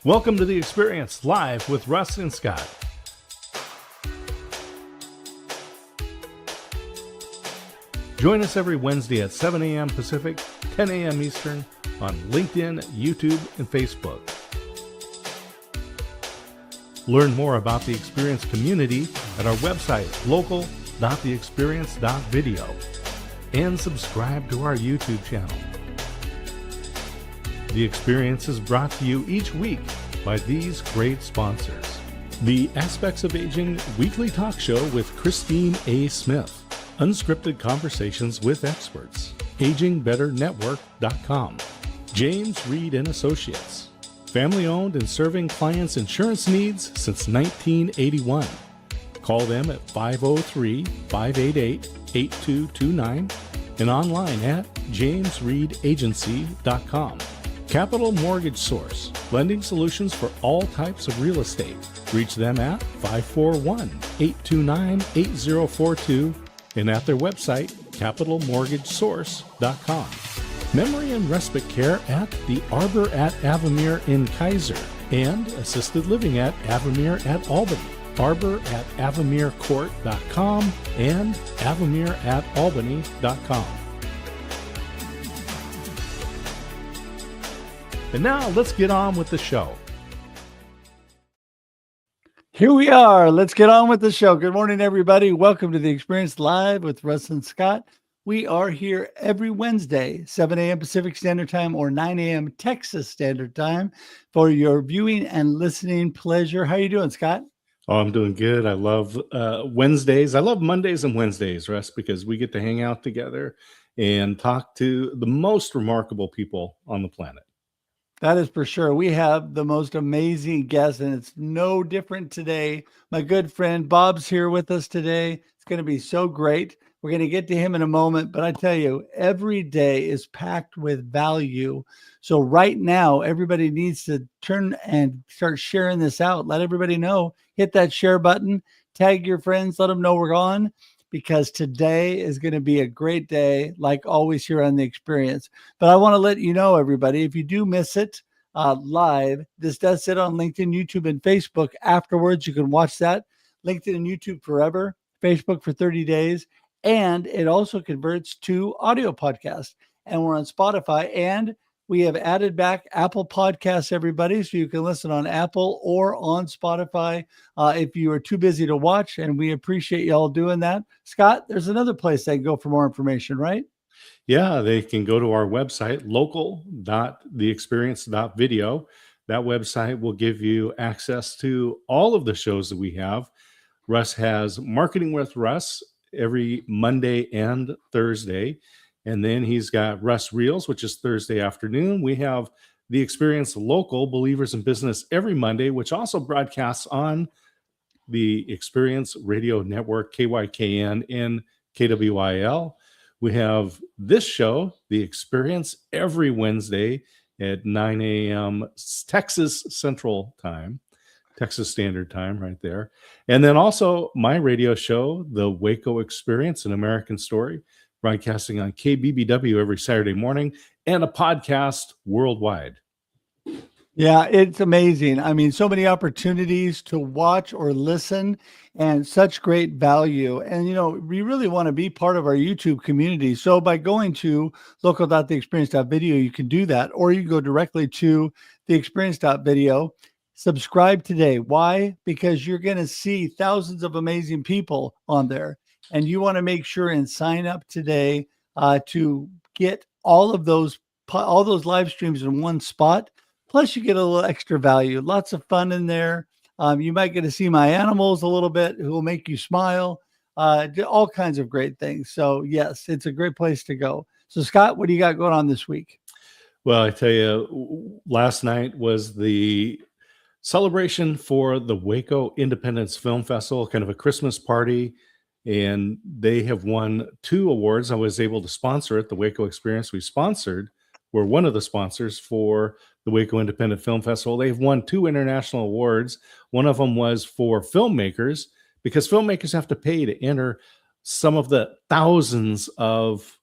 Welcome to The Experience, live with Russ and Scott. Join us every Wednesday at 7 a.m. Pacific, 10 a.m. Eastern on LinkedIn, YouTube, and Facebook. Learn more about the Experience community at our website, local.theexperience.video, and subscribe to our YouTube channel. The Experience is brought to you each week by these great sponsors. The Aspects of Aging weekly talk show with Christine A. Smith. Unscripted conversations with experts. AgingBetterNetwork.com. James Reed and Associates. Family owned and serving clients' insurance needs since 1981. Call them at 503-588-8229 and online at jamesreedagency.com. Capital Mortgage Source, lending solutions for all types of real estate. Reach them at 541-829-8042 and at their website, capitalmortgagesource.com. Memory and respite care at the Arbor at Avamere in Kaiser and assisted living at Avamere at Albany. Arbor at avamerecourt.com and avamereatalbany.com. And now let's get on with the show. Here we are. Let's get on with the show. Good morning, everybody. Welcome to The Experience Live with Russ and Scott. We are here every Wednesday, 7 a.m. Pacific Standard Time or 9 a.m. Texas Standard Time for your viewing and listening pleasure. How are you doing, Scott? Oh, I'm doing good. I love Wednesdays. I love Mondays and Wednesdays, Russ, because we get to hang out together and talk to the most remarkable people on the planet. That is for sure. We have the most amazing guests, and it's no different today. My good friend Bob's here with us today. It's going to be so great. We're going to get to him in a moment, but I tell you, every day is packed with value. So right now, everybody needs to turn and start sharing this out. Let everybody know. Hit that share button. Tag your friends. Let them know we're on, because today is going to be a great day, like always here on The Experience. But I want to let you know, everybody, if you do miss it live, this does sit on LinkedIn, YouTube, and Facebook. Afterwards, you can watch that. LinkedIn and YouTube forever, Facebook for 30 days. And it also converts to audio podcast. And we're on Spotify. And we have added back Apple Podcasts, everybody, so you can listen on Apple or on Spotify if you are too busy to watch, and we appreciate you all doing that. Scott, there's another place they can go for more information, right? Yeah, they can go to our website, local.theexperience.video. That website will give you access to all of the shows that we have. Russ has Marketing with Russ every Monday and Thursday. And then he's got Russ Reels, which is Thursday afternoon. We have The Experience Local, Believers in Business, every Monday, which also broadcasts on the Experience Radio Network, KYKN and KWIL. We have this show, The Experience, every Wednesday at 9 a.m. Texas Central Time, Texas Standard Time right there. And then also my radio show, The Waco Experience, An American Story, broadcasting on KBBW every Saturday morning, and a podcast worldwide. Yeah, it's amazing. I mean, so many opportunities to watch or listen and such great value. And, you know, we really want to be part of our YouTube community. So by going to local.theexperience.video, you can do that, or you can go directly to theexperience.video. Subscribe today. Why? Because you're going to see thousands of amazing people on there. And you want to make sure and sign up today to get all those live streams in one spot. Plus, you get a little extra value. Lots of fun in there. You might get to see my animals a little bit, who will make you smile. All kinds of great things. So, yes, it's a great place to go. So, Scott, what do you got going on this week? Well, I tell you, last night was the celebration for the Waco Independence Film Festival, kind of a Christmas party. And they have won 2 awards. I was able to sponsor it. The Waco Experience we're one of the sponsors for the Waco Independent Film Festival. They've won 2 international awards. One of them was for filmmakers, because filmmakers have to pay to enter some of the thousands of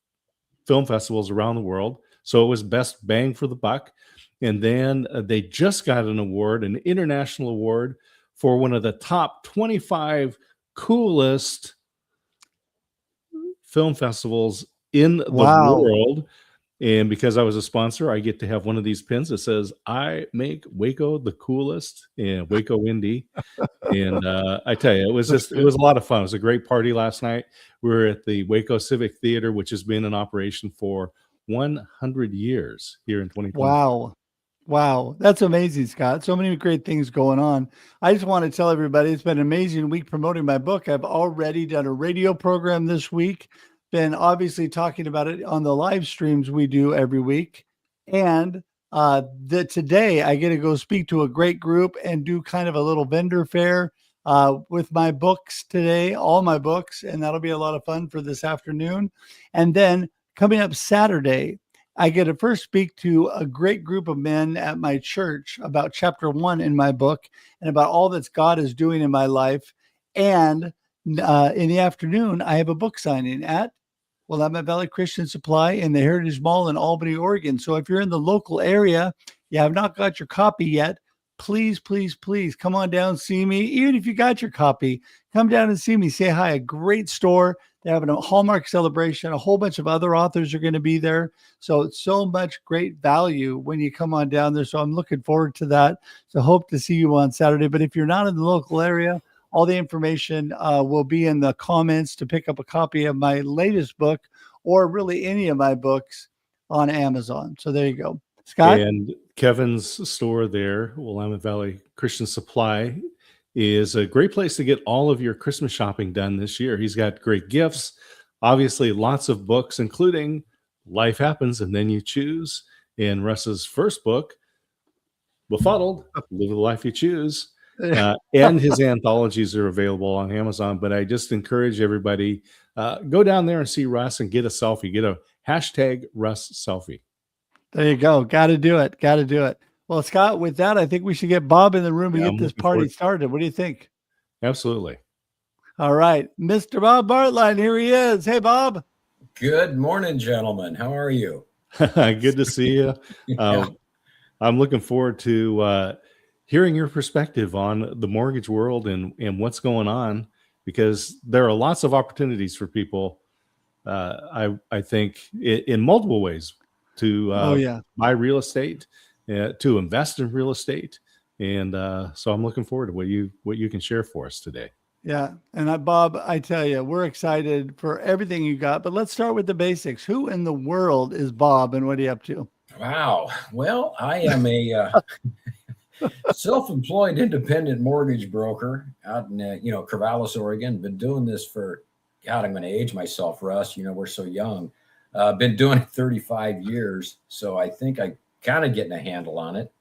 film festivals around the world. So it was best bang for the buck. And then they just got an award, an international award for one of the top 25 coolest film festivals in the Wow. world. And because I was a sponsor, I get to have one of these pins that says, I make Waco the coolest, and Waco Indy. And I tell you, That's it was good. a lot of fun. It was a great party last night. We were at the Waco Civic Theater, which has been in operation for 100 years here in 2025. Wow. Wow. That's amazing, Scott. So many great things going on. I just want to tell everybody it's been an amazing week promoting my book. I've already done a radio program this week, been obviously talking about it on the live streams we do every week. And today I get to go speak to a great group and do kind of a little vendor fair with my books today, all my books. And that'll be a lot of fun for this afternoon. And then coming up Saturday, I get to first speak to a great group of men at my church about chapter 1 in my book and about all that God is doing in my life. And in the afternoon, I have a book signing at Willamette Valley Christian Supply in the Heritage Mall in Albany, Oregon. So if you're in the local area, you have not got your copy yet, please, please, please come on down, see me. Even if you got your copy, come down and see me. Say hi. A great store. They're having a Hallmark celebration. A whole bunch of other authors are going to be there. So it's so much great value when you come on down there. So I'm looking forward to that. So hope to see you on Saturday. But if you're not in the local area, all the information will be in the comments to pick up a copy of my latest book or really any of my books on Amazon. So there you go. Scott? And Kevin's store there, Willamette Valley Christian Supply, is a great place to get all of your Christmas shopping done this year. He's got great gifts, obviously lots of books, including Life Happens and Then You Choose, and Russ's first book, Befuddled, Live the Life You Choose. And his anthologies are available on Amazon. But I just encourage everybody, go down there and see Russ and get a selfie. Get a hashtag Russ selfie. There you go. Got to do it. Got to do it. Well, Scott, with that, I think we should get Bob in the room and Yeah, get I'm this looking party forward- started. What do you think? Absolutely. All right. Mr. Bob Baertlein, here he is. Hey, Bob. Good morning, gentlemen. How are you? Good to see you. Yeah. I'm looking forward to hearing your perspective on the mortgage world and what's going on, because there are lots of opportunities for people, I think, in multiple ways to buy real estate, to invest in real estate. And so I'm looking forward to what you can share for us today. Yeah. And Bob, I tell you, we're excited for everything you got, but let's start with the basics. Who in the world is Bob and what are you up to? Wow. Well, I am a self-employed independent mortgage broker out in, Corvallis, Oregon. Been doing this for, God, I'm going to age myself, Russ. We're so young. Been doing it 35 years. So I think I kind of getting a handle on it.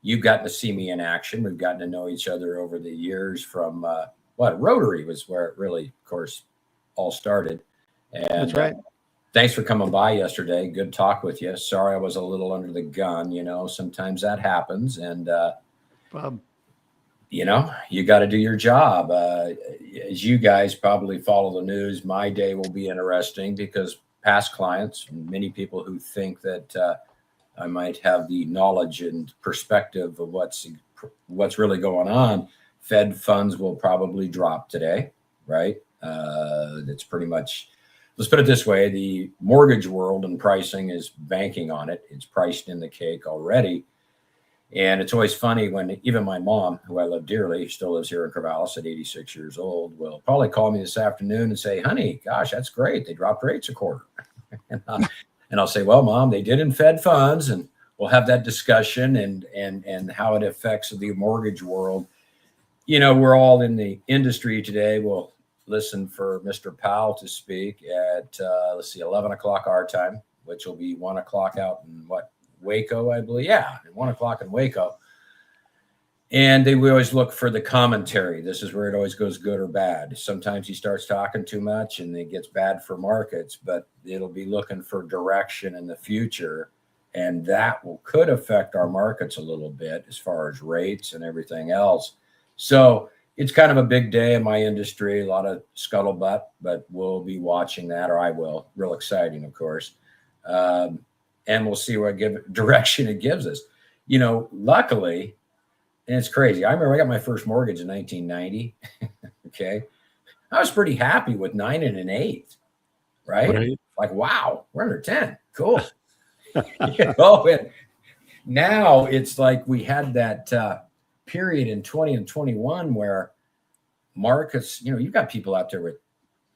You've gotten to see me in action. We've gotten to know each other over the years from Rotary was where it really, of course, all started. And That's right. thanks for coming by yesterday. Good talk with you. Sorry I was a little under the gun. Sometimes that happens. And, Bob. you got to do your job. As you guys probably follow the news, my day will be interesting because past clients, many people who think that I might have the knowledge and perspective of what's really going on. Fed funds will probably drop today, right? That's pretty much, let's put it this way. The mortgage world and pricing is banking on it. It's priced in the cake already. And it's always funny when even my mom, who I love dearly, still lives here in Corvallis at 86 years old, will probably call me this afternoon and say, honey, gosh, that's great. They dropped rates a quarter. And I'll say, well, Mom, they did in Fed funds, and we'll have that discussion and how it affects the mortgage world. We're all in the industry today. We'll listen for Mr. Powell to speak at, 11 o'clock our time, which will be 1 o'clock out in Waco, I believe. Yeah, 1 o'clock in Waco. And we always look for the commentary. This is where it always goes good or bad. Sometimes he starts talking too much and it gets bad for markets, but it'll be looking for direction in the future. And that could affect our markets a little bit as far as rates and everything else. So it's kind of a big day in my industry, a lot of scuttlebutt, but we'll be watching that, or I will. Real exciting, of course. and we'll see what direction it gives us. Luckily, and it's crazy. I remember I got my first mortgage in 1990. Okay. I was pretty happy with 9 1/8, right? Right. Like, wow, we're under 10. Cool. And now it's like we had that period in 20 and 21 where markets, you've got people out there with,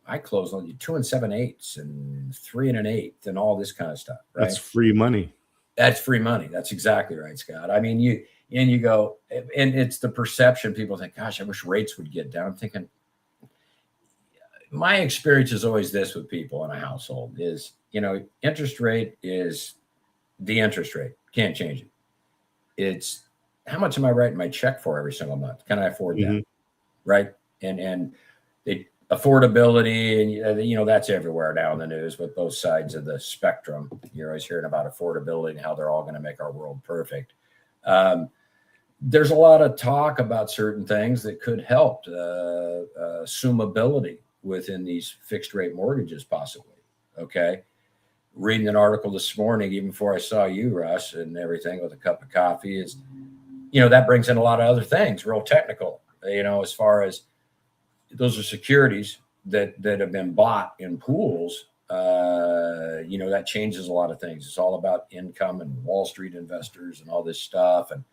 I closed on you 2 7/8 and 3 1/8 and all this kind of stuff, right? That's free money. That's free money. That's exactly right, Scott. I mean, you go, and it's the perception. People think, gosh, I wish rates would get down. I'm thinking, my experience is always this with people in a household is, interest rate is the interest rate. Can't change it. It's how much am I writing my check for every single month? Can I afford that? Right. And the affordability, and that's everywhere now in the news with both sides of the spectrum. You're always hearing about affordability and how they're all going to make our world perfect. There's a lot of talk about certain things that could help assumability within these fixed rate mortgages, possibly. Okay. Reading an article this morning, even before I saw you, Russ, and everything with a cup of coffee is, that brings in a lot of other things, real technical, as far as those are securities that have been bought in pools. That changes a lot of things. It's all about income and Wall Street investors and all this stuff. And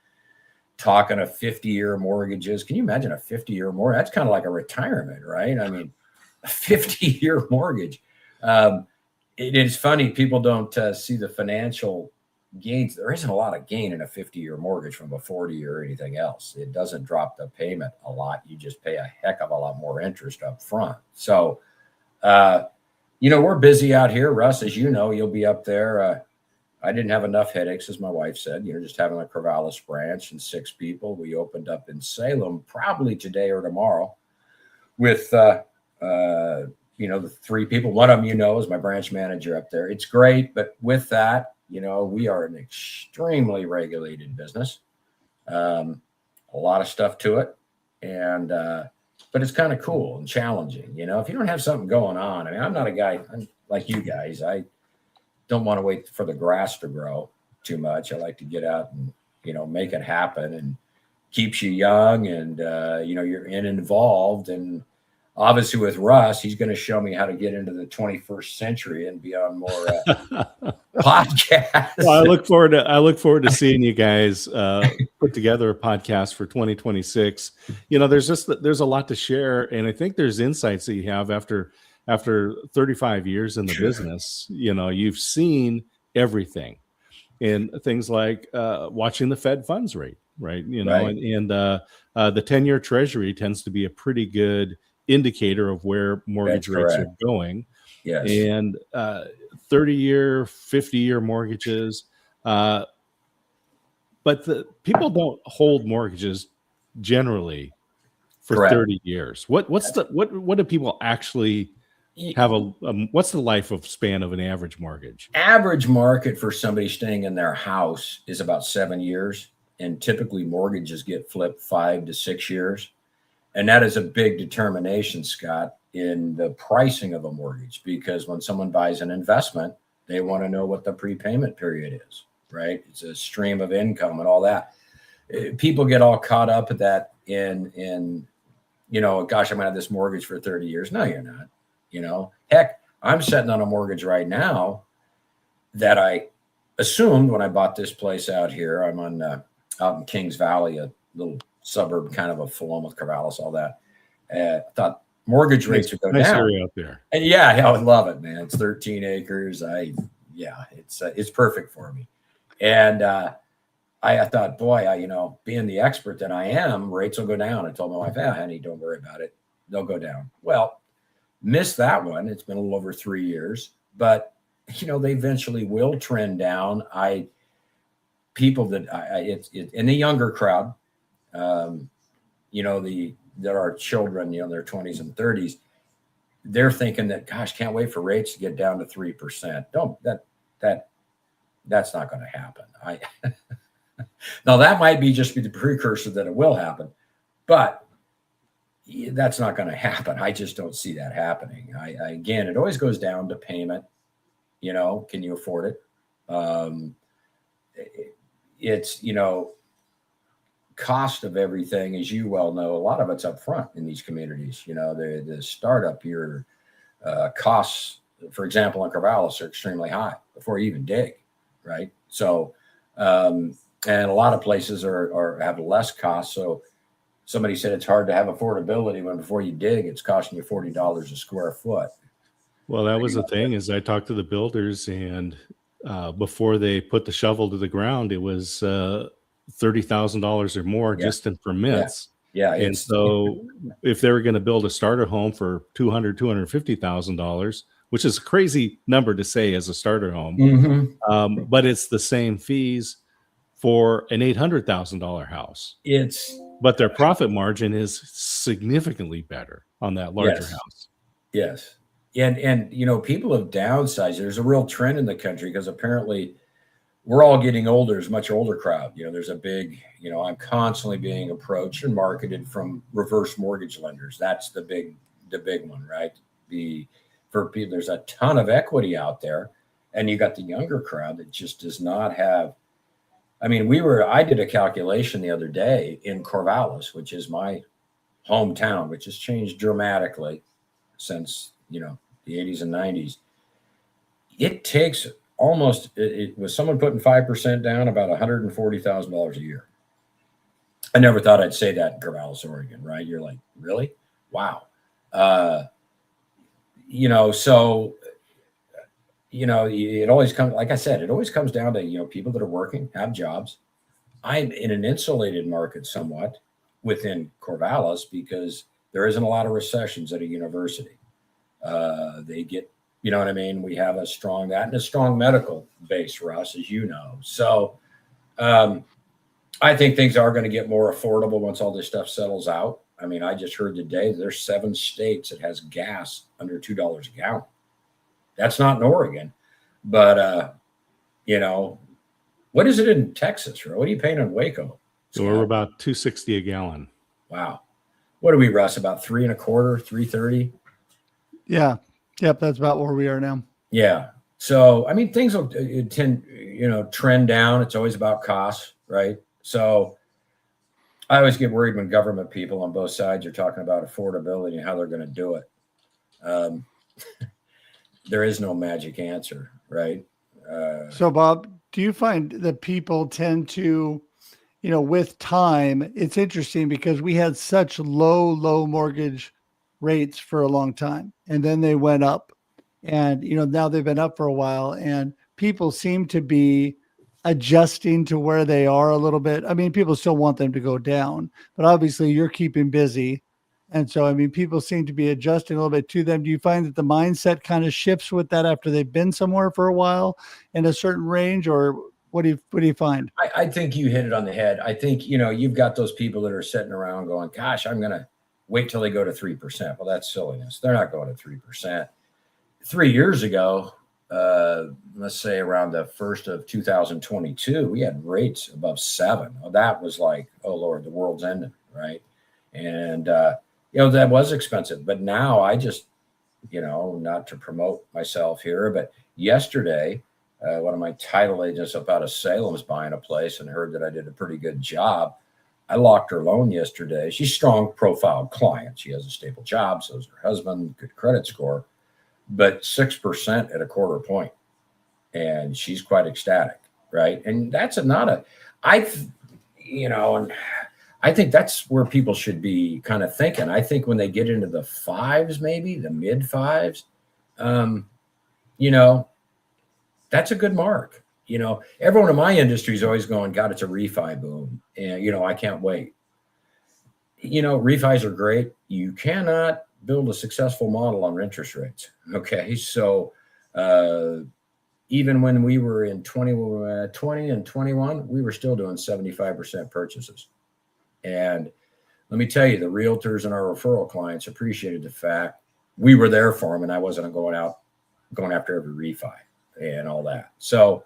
talking of 50-year mortgages. Can you imagine a 50-year mortgage? That's kind of like a retirement, right? I mean, a 50-year mortgage. It is funny. People don't see the financial gains. There isn't a lot of gain in a 50-year mortgage from a 40 or anything else. It doesn't drop the payment a lot. You just pay a heck of a lot more interest up front. So, we're busy out here. Russ, as you know, you'll be up there. I didn't have enough headaches, as my wife said, just having a Corvallis branch and 6 people. We opened up in Salem probably today or tomorrow with, the 3 people. One of them, is my branch manager up there. It's great. But with that, we are an extremely regulated business. A lot of stuff to it. And, but it's kind of cool and challenging. If you don't have something going on, I mean, I'm not a guy like you guys. I don't want to wait for the grass to grow too much. I like to get out and, make it happen, and keeps you young and, you're involved. And obviously with Russ, he's going to show me how to get into the 21st century and be on more podcasts. Well, I look forward to seeing you guys put together a podcast for 2026. There's a lot to share. And I think there's insights that you have after 35 years in the business. You've seen everything, and things like watching the Fed funds rate, right? Right. And the 10-year treasury tends to be a pretty good indicator of where mortgage rates are going. Yes. And 30-year, 50-year mortgages. But the people don't hold mortgages generally for Correct. 30 years. What do people actually have what's the life of span of an average mortgage? Average market for somebody staying in their house is about 7 years, and typically mortgages get flipped 5 to 6 years. And that is a big determination, Scott, in the pricing of a mortgage, because when someone buys an investment, they want to know what the prepayment period is, right? It's a stream of income and all that. People get all caught up at that in gosh, I'm going to have this mortgage for 30 years. No, you're not. Heck, I'm sitting on a mortgage right now that I assumed when I bought this place out here. I'm on out in Kings Valley, a little suburb, kind of a Philomath, Corvallis, all that. I thought mortgage rates would go nice down. Area out there. And I would love it, man. It's 13 acres. It's perfect for me. And I thought, boy, being the expert that I am, rates will go down. I told my wife, honey, don't worry about it. They'll go down. Well, missed that one. It's been a little over 3 years, but they eventually will trend down. People that it's in the younger crowd, that are children, in their 20s and 30s, they're thinking that, gosh, can't wait for rates to get down to 3%. That's not going to happen. Now that might be the precursor that it will happen, but that's not going to happen. I just don't see that happening. Again, it always goes down to payment. Can you afford it? Um, it's, cost of everything, as you well know, a lot of it's up front in these communities. The startup year costs, for example, in Corvallis are extremely high before you even dig, right? So, and a lot of places are have less cost. So somebody said it's hard to have affordability when before you dig, it's costing you $40 a square foot. Well, that was the thing is I talked to the builders and before they put the shovel to the ground, it was $30,000 or more Yeah, just in permits. yeah, And it's so if they were going to build a starter home for $250,000, which is a crazy number to say as a starter home, mhm. but it's the same fees for an $800,000 house. It's But their profit margin is significantly better on that larger yes, house. yes, and people have downsized. There's a real trend in the country because apparently we're all getting older. There's a much older crowd. There's a big, I'm constantly being approached and marketed from reverse mortgage lenders. That's the big one, right? For people, there's a ton of equity out there, and you got the younger crowd that just does not have. I mean, I did a calculation the other day in Corvallis, which is my hometown, which has changed dramatically since, the 80s and 90s. It takes almost, it was someone putting 5% down, about $140,000 a year. I never thought I'd say that in Corvallis, Oregon, right? You're like, really? Wow. So, it always comes, like I said, it always comes down to, people that are working, have jobs. I'm in an insulated market somewhat within Corvallis because there isn't a lot of recessions at a university. They get, you know what I mean? We have a strong medical base, Russ, as you know. So I think things are going to get more affordable once all this stuff settles out. I mean, I just heard today there's 7 states that has gas under $2 a gallon. That's not in Oregon, but what is it in Texas? Or what are you paying in Waco? So we're about $2.60 a gallon. Wow. What are we, Russ? About $3.25, $3.30? Yeah. Yep. That's about where we are now. Yeah. So, I mean, things will trend down. It's always about costs, right? So I always get worried when government people on both sides are talking about affordability and how they're going to do it. There is no magic answer, right? So, Bob, do you find that people tend to, with time, it's interesting because we had such low mortgage rates for a long time, and then they went up, and now they've been up for a while, and people seem to be adjusting to where they are a little bit. I mean, people still want them to go down, but obviously you're keeping busy. And so, I mean, people seem to be adjusting a little bit to them. Do you find that the mindset kind of shifts with that after they've been somewhere for a while in a certain range, or what do you find? I think you hit it on the head. I think, you've got those people that are sitting around going, gosh, I'm going to wait till they go to 3%. Well, that's silliness. They're not going to 3%. 3 years ago, let's say around the first of 2022, we had rates above 7. Well, that was like, oh Lord, the world's ending, right? And that was expensive. But now I just, not to promote myself here, but yesterday, one of my title agents up out of Salem is buying a place and heard that I did a pretty good job. I locked her loan yesterday. She's a strong profile client. She has a stable job. So is her husband, good credit score, but 6% at a quarter point. And she's quite ecstatic, right? And that's and I think that's where people should be kind of thinking. I think when they get into the 5s, maybe the mid 5s, that's a good mark. Everyone in my industry is always going, God, it's a refi boom. And, I can't wait. Refis are great. You cannot build a successful model on interest rates. Okay. So even when we were in 20 and 21, we were still doing 75% purchases. And let me tell you, the realtors and our referral clients appreciated the fact we were there for them, and I wasn't going after every refi and all that. So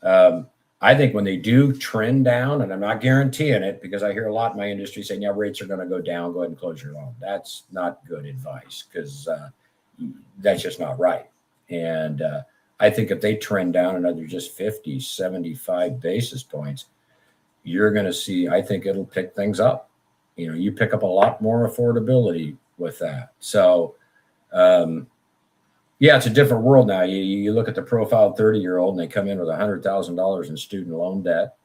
I think when they do trend down, and I'm not guaranteeing it because I hear a lot in my industry saying, yeah, rates are going to go down, go ahead and close your loan. That's not good advice because that's just not right. And I think if they trend down another just 50, 75 basis points, you're going to see, I think it'll pick things up. You pick up a lot more affordability with that. So, yeah, it's a different world now. You look at the profile 30-year-old and they come in with $100,000 in student loan debt,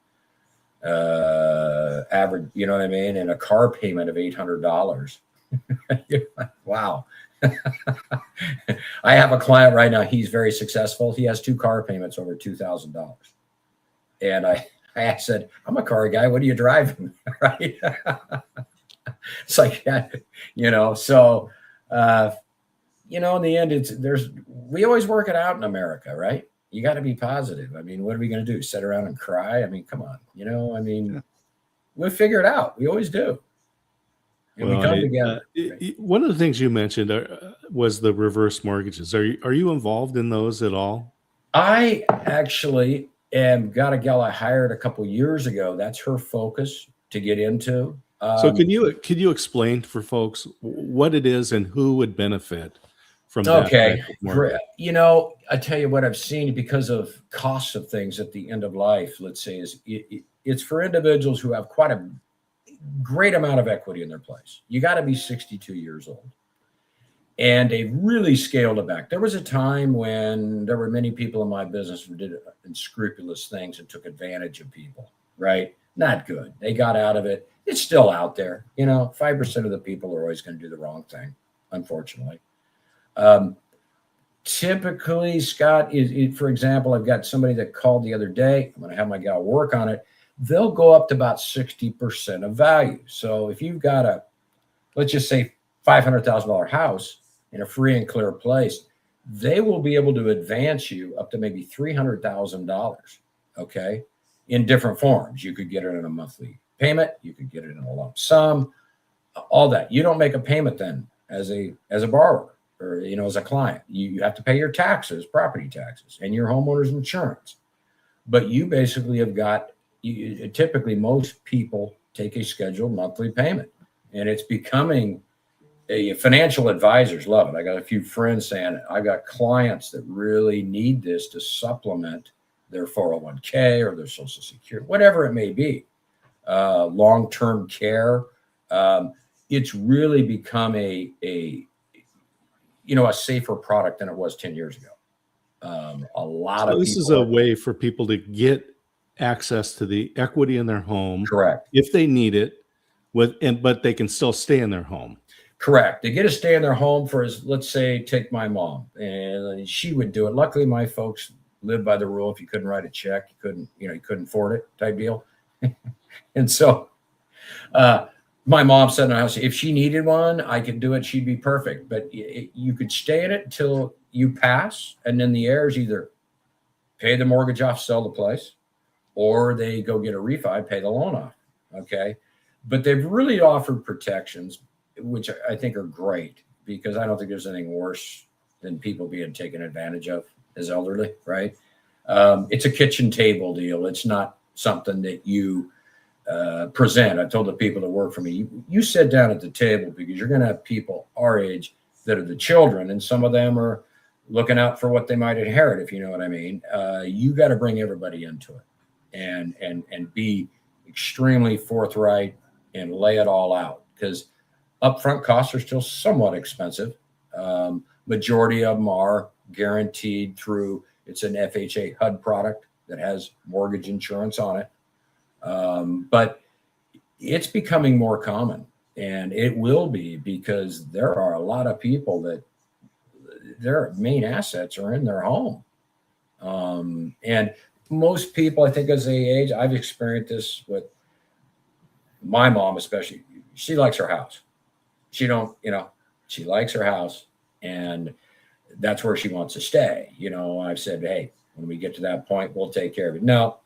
average, you know what I mean? And a car payment of $800. Wow. I have a client right now. He's very successful. He has 2 car payments over $2,000. And I said, I'm a car guy. What are you driving? Right. It's like, so, in the end, we always work it out in America, right? You got to be positive. I mean, what are we going to do? Sit around and cry? I mean, come on, we'll figure it out. We always do. And we come together. One of the things you mentioned was the reverse mortgages. Are you involved in those at all? I actually got a gal I hired a couple years ago. That's her focus to get into. So can you explain for folks what it is and who would benefit from that? Okay. I tell you what I've seen because of costs of things at the end of life, let's say, is it's for individuals who have quite a great amount of equity in their place. You got to be 62 years old. And they've really scaled it back. There was a time when there were many people in my business who did unscrupulous things and took advantage of people, right? Not good. They got out of it. It's still out there. 5% of the people are always going to do the wrong thing, unfortunately. Typically, Scott, for example, I've got somebody that called the other day. I'm going to have my gal work on it. They'll go up to about 60% of value. So if you've got let's just say $500,000 house in a free and clear place, they will be able to advance you up to maybe $300,000, okay, in different forms. You could get it in a monthly payment. You could get it in a lump sum, all that. You don't make a payment then as a borrower or, as a client. You have to pay your taxes, property taxes, and your homeowner's insurance. But you basically have got, typically most people take a scheduled monthly payment, and it's becoming financial advisors love it. I got a few friends saying, I got clients that really need this to supplement their 401k or their Social Security, whatever it may be, long-term care. It's really become a safer product than it was 10 years ago. A lot of this is a way for people to get access to the equity in their home. Correct. If they need it, but they can still stay in their home. Correct. They get to stay in their home for, let's say, take my mom, and she would do it. Luckily, my folks lived by the rule: if you couldn't write a check, you couldn't afford it, type deal. And so, my mom said in the house, if she needed one, I could do it. She'd be perfect. But you could stay in it until you pass, and then the heirs either pay the mortgage off, sell the place, or they go get a refi, pay the loan off. Okay. But they've really offered protections, which I think are great, because I don't think there's anything worse than people being taken advantage of as elderly, right? It's a kitchen table deal. It's not something that you present. I told the people that work for me, you sit down at the table because you're going to have people our age that are the children, and some of them are looking out for what they might inherit, if you know what I mean. You got to bring everybody into it and be extremely forthright and lay it all out, because upfront costs are still somewhat expensive. Majority of them are guaranteed through, it's an FHA HUD product that has mortgage insurance on it. But it's becoming more common, and it will be, because there are a lot of people that their main assets are in their home. And most people, I think, as they age, I've experienced this with my mom, especially. She likes her house. She likes her house, and that's where she wants to stay. I've said, hey, when we get to that point, we'll take care of it. No,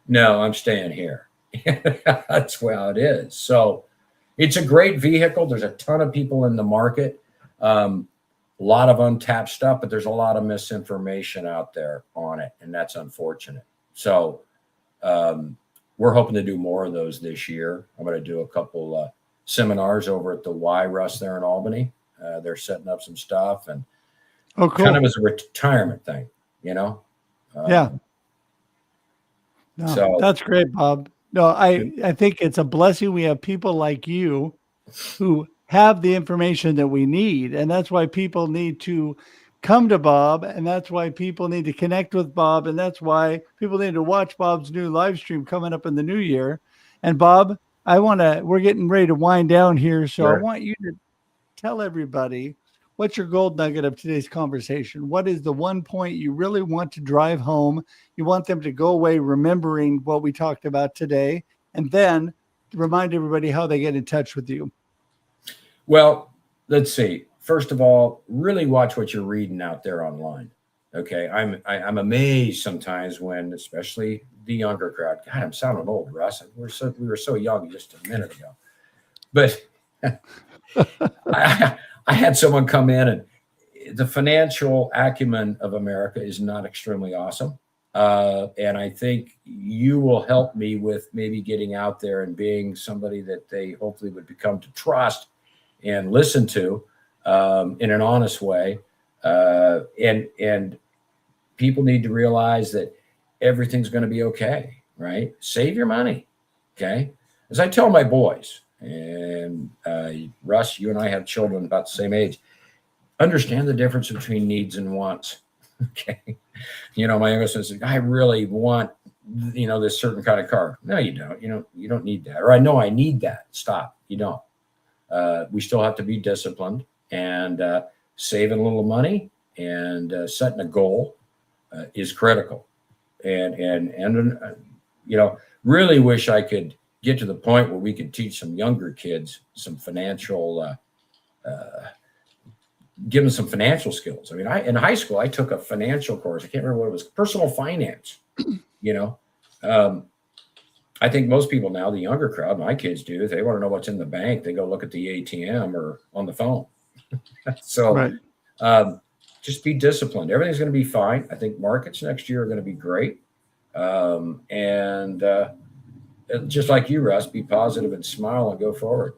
I'm staying here. That's how it is. So it's a great vehicle. There's a ton of people in the market, a lot of untapped stuff, but there's a lot of misinformation out there on it, and that's unfortunate. So we're hoping to do more of those this year. I'm going to do a couple seminars over at the Y Russ there in Albany. They're setting up some stuff, and cool. Kind of as a retirement thing. you know? Yeah. No, So that's great, Bob. No, I think it's a blessing we have people like you who have the information that we need. And that's why people need to come to Bob. And that's why people need to connect with Bob. And that's why people need to watch Bob's new live stream coming up in the new year. And Bob, we're getting ready to wind down here. So I sure. want you to tell everybody what's your gold nugget of today's conversation. What is the one point you really want to drive home? You want them to go away remembering what we talked about today, and then remind everybody how they get in touch with you. Well, let's see. First of all, really watch what you're reading out there online. Okay, I'm amazed sometimes when, especially the younger crowd. God, I'm sounding old, Russ. We were so young just a minute ago, but I had someone come in, and the financial acumen of America is not extremely awesome. And I think you will help me with maybe getting out there and being somebody that they hopefully would become to trust and listen to in an honest way. And people need to realize that everything's going to be okay, right? Save your money, okay? As I tell my boys, and Russ, you and I have children about the same age, understand the difference between needs and wants, okay? You know, my youngest son says, I really want, this certain kind of car. No, you don't. You don't need that. Or I know I need that. Stop. You don't. We still have to be disciplined, and saving a little money and setting a goal is critical. And really wish I could get to the point where we could teach some younger kids some financial, give them some financial skills. I mean, in high school, I took a financial course. I can't remember what it was, personal finance, I think most people now, the younger crowd, my kids do, if they want to know what's in the bank, they go look at the ATM or on the phone. So Right. Just be disciplined. Everything's going to be fine. I think markets next year are going to be great. Just like you, Russ, be positive and smile and go forward.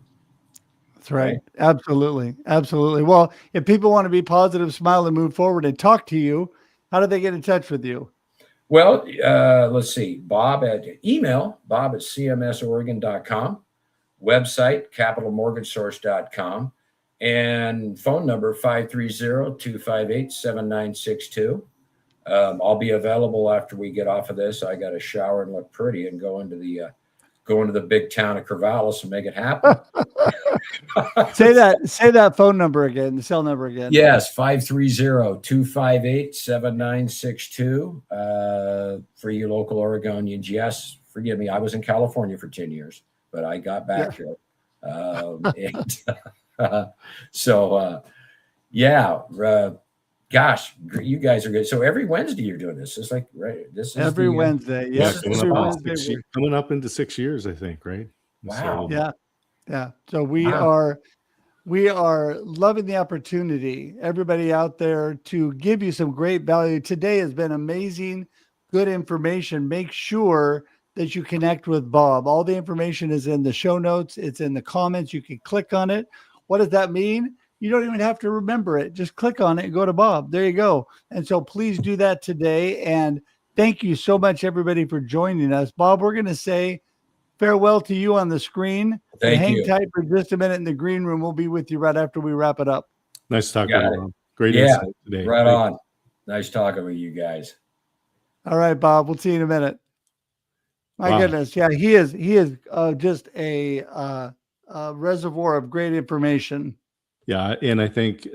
That's right. Absolutely. Absolutely. Well, if people want to be positive, smile, and move forward and talk to you, how do they get in touch with you? Well, let's see. Bob at cmsoregon.com, website, capitalmortgagesource.com, and phone number 530-258-7962. I'll be available after we get off of this. I got to shower and look pretty and go into the big town of Corvallis and make it happen. Say that phone number again, the cell number again. Yes, 530-258-7962. For you local Oregonians, yes, forgive me, I was in California for 10 years, but I got back here. Gosh, you guys are good. So every Wednesday you're doing this. It's like, right? This is every Wednesday. Yes. Coming up into 6 years, I think, right? Wow. Yeah. Yeah. So we are loving the opportunity, everybody out there, to give you some great value. Today has been amazing, good information. Make sure that you connect with Bob. All the information is in the show notes. It's in the comments. You can click on it. What does that mean? You don't even have to remember it. Just click on it and go to Bob. There you go. And so please do that today. And thank you so much, everybody, for joining us. Bob, we're going to say farewell to you on the screen. Hang tight for just a minute in the green room. We'll be with you right after we wrap it up. Nice talking to you. Great insight today. Right on. Nice talking with you guys. All right, Bob. We'll see you in a minute. My goodness. Yeah, he is just a reservoir of great information. Yeah. And I think,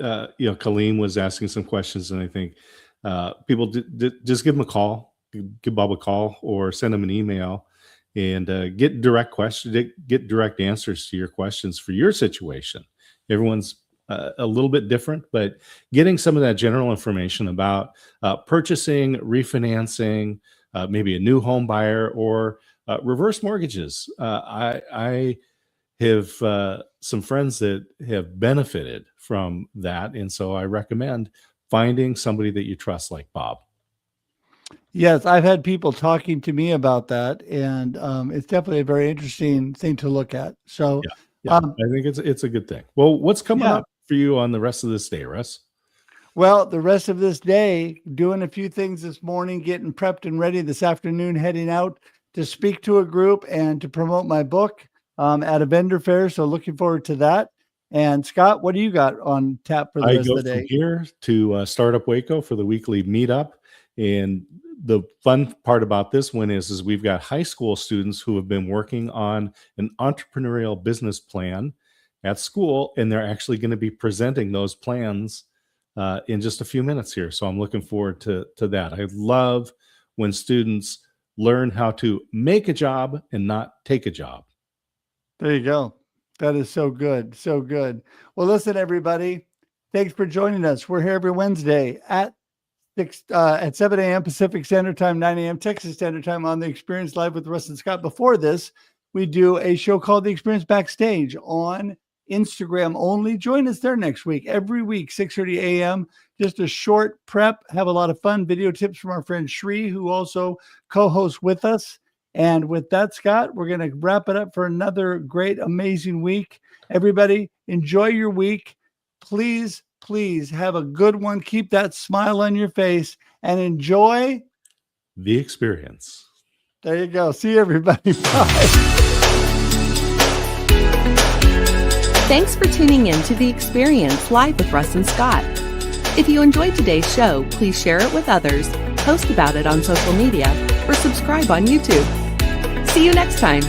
Colleen was asking some questions, and I think people just give him a call, give Bob a call, or send him an email, and get direct answers to your questions for your situation. Everyone's a little bit different, but getting some of that general information about purchasing, refinancing, maybe a new home buyer, or reverse mortgages. I have some friends that have benefited from that. And so I recommend finding somebody that you trust, like Bob. Yes, I've had people talking to me about that, and it's definitely a very interesting thing to look at. So I think it's a good thing. Well, what's coming up for you on the rest of this day, Russ? Well, the rest of this day, doing a few things this morning, getting prepped and ready this afternoon, heading out to speak to a group and to promote my book at a vendor fair. So looking forward to that. And Scott, what do you got on tap for the rest of the day? I go from here to Startup Waco for the weekly meetup. And the fun part about this one is we've got high school students who have been working on an entrepreneurial business plan at school, and they're actually going to be presenting those plans in just a few minutes here. So I'm looking forward to that. I love when students learn how to make a job and not take a job. There you go. That is so good. So good. Well, listen, everybody, thanks for joining us. We're here every Wednesday at 7 a.m. Pacific Standard Time, 9 a.m. Texas Standard Time on The Experience Live with Russ and Scott. Before this, we do a show called The Experience Backstage on Instagram only. Join us there next week. Every week, 6:30 a.m. Just a short prep. Have a lot of fun video tips from our friend Shri, who also co-hosts with us. And with that, Scott, we're going to wrap it up for another great, amazing week. Everybody, enjoy your week. Please have a good one. Keep that smile on your face and enjoy the experience. There you go. See you, everybody. Bye. Thanks for tuning in to The Experience Live with Russ and Scott. If you enjoyed today's show, please share it with others, post about it on social media, or subscribe on YouTube. See you next time.